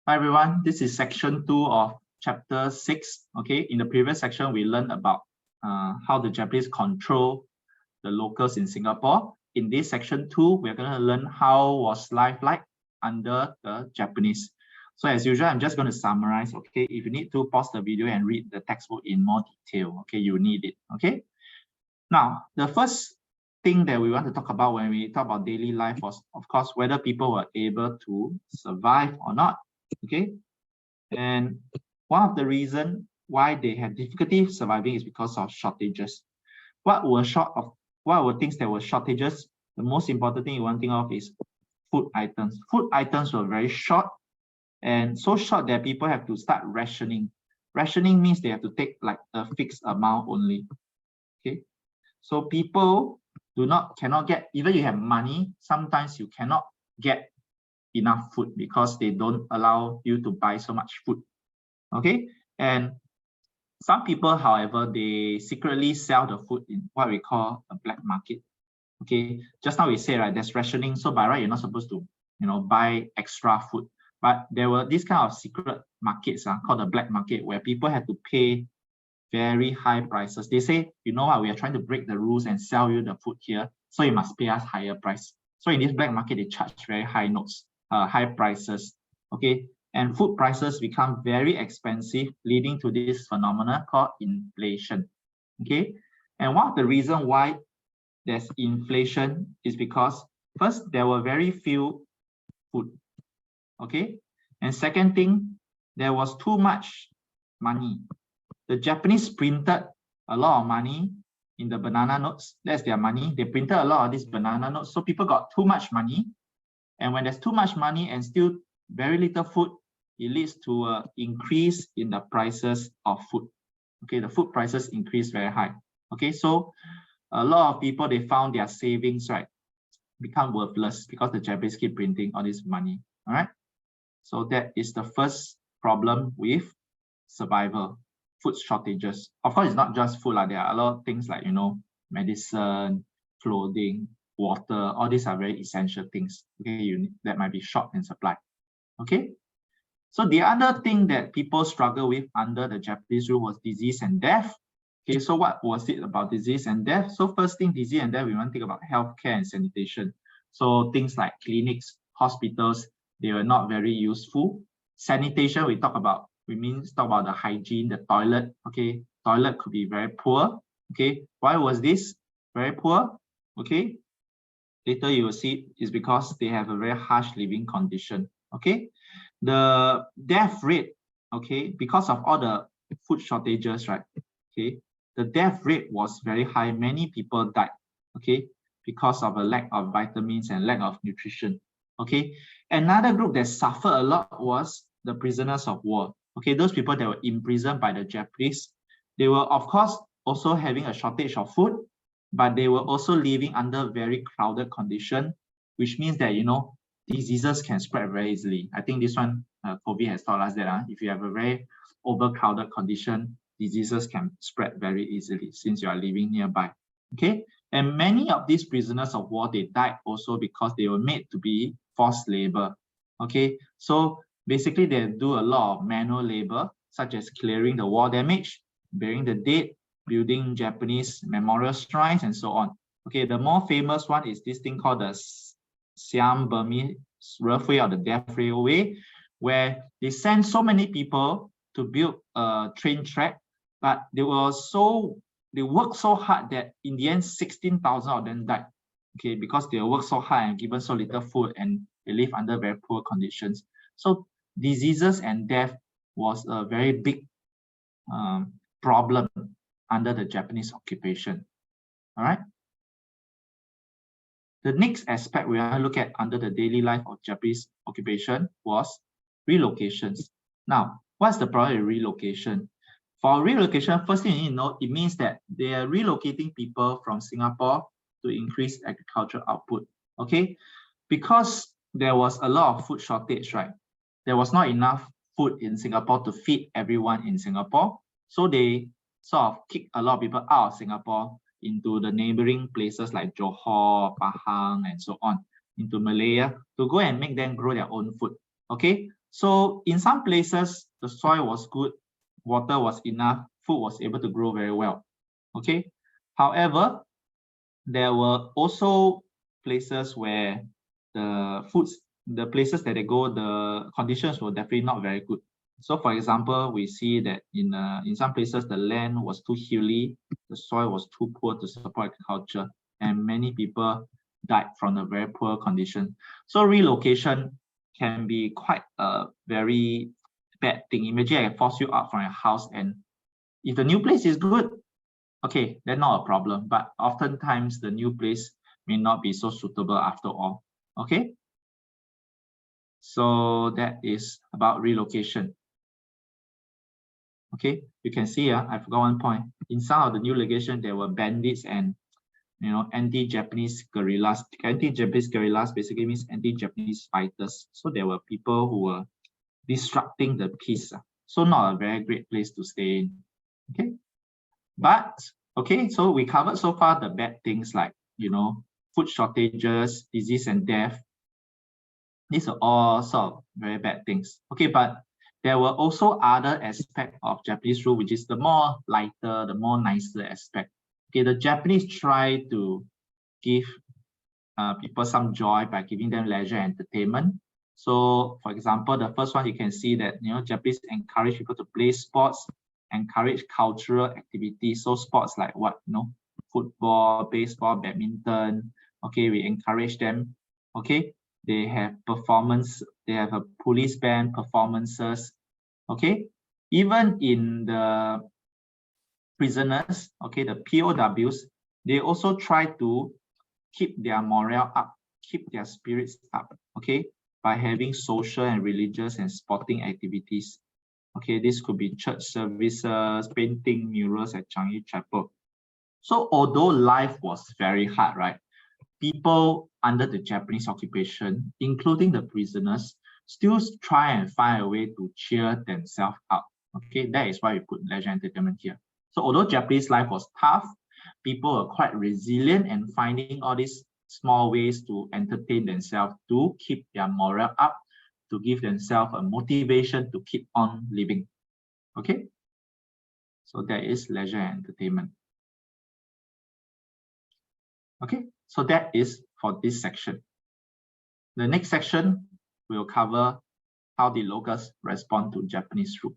Hi everyone, this is section 2 of chapter 6. Okay, in the previous section, we learned about how the Japanese control the locals in Singapore. In this section 2, we're going to learn how was life like under the Japanese. So as usual, I'm just going to summarize. Okay, if you need to, pause the video and read the textbook in more detail. Okay, you need it. Okay, now the first thing that we want to talk about when we talk about daily life was, of course, whether people were able to survive or not. Okay, and one of the reasons why they have difficulty surviving is because of shortages. What were things that were shortages? The most important thing you want to think of is food items. Food items were very short, and so short that people have to start rationing. Rationing means they have to take like a fixed amount only. Okay, so people cannot get, even you have money, sometimes you cannot get enough food because they don't allow you to buy so much food. Okay, and some people, however, they secretly sell the food in what we call a black market. Okay, just now we say, right, there's rationing, so by right you're not supposed to buy extra food, but there were these kind of secret markets called the black market, where people had to pay very high prices. They say, you know what, we are trying to break the rules and sell you the food here, so you must pay us higher price. So in this black market, they charge very high high prices. Okay, and food prices become very expensive, leading to this phenomenon called inflation. Okay, and one of the reasons why there's inflation is because first, there were very few food. Okay, and second thing, there was too much money. The Japanese printed a lot of money in the banana notes. That's their money. They printed a lot of these banana notes, so people got too much money. And when there's too much money and still very little food, it leads to an increase in the prices of food. Okay, the food prices increase very high. Okay, so a lot of people, they found their savings, right, become worthless because the Japanese keep printing all this money. All right, so that is the first problem with survival, food shortages. Of course, it's not just food. There are a lot of things like, medicine, clothing, water, all these are very essential things. Okay, that might be short in supply. Okay, so the other thing that people struggle with under the Japanese rule was disease and death. Okay, so what was it about disease and death? So first thing, disease and death, we want to think about healthcare and sanitation. So things like clinics, hospitals, they were not very useful. Sanitation, we talk about the hygiene, the toilet. Okay, toilet could be very poor. Okay, why was this very poor? Okay, later you will see it's because they have a very harsh living condition. Okay, the death rate, okay, because of all the food shortages, right? Okay, the death rate was very high. Many people died, okay, because of a lack of vitamins and lack of nutrition. Okay, another group that suffered a lot was the prisoners of war. Okay, those people that were imprisoned by the Japanese, they were, of course, also having a shortage of food, but they were also living under very crowded condition, which means that, diseases can spread very easily. I think this one, COVID has taught us that if you have a very overcrowded condition, diseases can spread very easily since you are living nearby. Okay, and many of these prisoners of war, they died also because they were made to be forced labor. Okay, so basically they do a lot of manual labor, such as clearing the war damage, burying the dead, building Japanese memorial shrines, and so on. Okay, the more famous one is this thing called the Siam Burmese Railway, or the Death Railway, where they sent so many people to build a train track, but they worked so hard that in the end 16,000 of them died. Okay, because they worked so hard and given so little food, and they live under very poor conditions. So diseases and death was a very big problem under the Japanese occupation. All right. The next aspect we want to look at under the daily life of Japanese occupation was relocations. Now, what's the problem with relocation? For relocation, first thing you need to know, it means that they are relocating people from Singapore to increase agricultural output. Okay, because there was a lot of food shortage, right? There was not enough food in Singapore to feed everyone in Singapore. So they sort of kicked a lot of people out of Singapore into the neighboring places like Johor, Pahang, and so on, into Malaya, to go and make them grow their own food. Okay, So in some places, the soil was good, water was enough, food was able to grow very well. Okay. However, there were also places where the places that they go, the conditions were definitely not very good. So for example, we see that in some places, the land was too hilly, the soil was too poor to support agriculture, and many people died from a very poor condition. So relocation can be quite a very bad thing. Imagine I force you out from your house, and if the new place is good, okay, then not a problem. But oftentimes the new place may not be so suitable after all. Okay. So that is about relocation. Okay, you can see I forgot one point. In some of the new locations, there were bandits and anti-Japanese guerrillas. Anti-Japanese guerrillas basically means anti-Japanese fighters. So there were people who were disrupting the peace. So not a very great place to stay in. Okay. But okay, so we covered so far the bad things like food shortages, disease and death. These are all sort of very bad things. Okay, but there were also other aspects of Japanese rule, which is the more lighter, the more nicer aspect. Okay, the Japanese try to give people some joy by giving them leisure and entertainment. So, for example, the first one you can see that Japanese encourage people to play sports, encourage cultural activities. So sports like what football, baseball, badminton. Okay, we encourage them. Okay, they have performance. They have a police band performances. Okay, even in the prisoners, okay, the POWs, they also try to keep their morale up, keep their spirits up, okay, by having social and religious and sporting activities. Okay, this could be church services, painting murals at Changi Chapel. So although life was very hard, right, people under the Japanese occupation, including the prisoners, still try and find a way to cheer themselves up. Okay, that is why we put leisure entertainment here. So although Japanese life was tough, people were quite resilient and finding all these small ways to entertain themselves, to keep their morale up, to give themselves a motivation to keep on living. Okay, so that is leisure and entertainment. Okay, so that is for this section. The next section will cover how the locals respond to Japanese rule.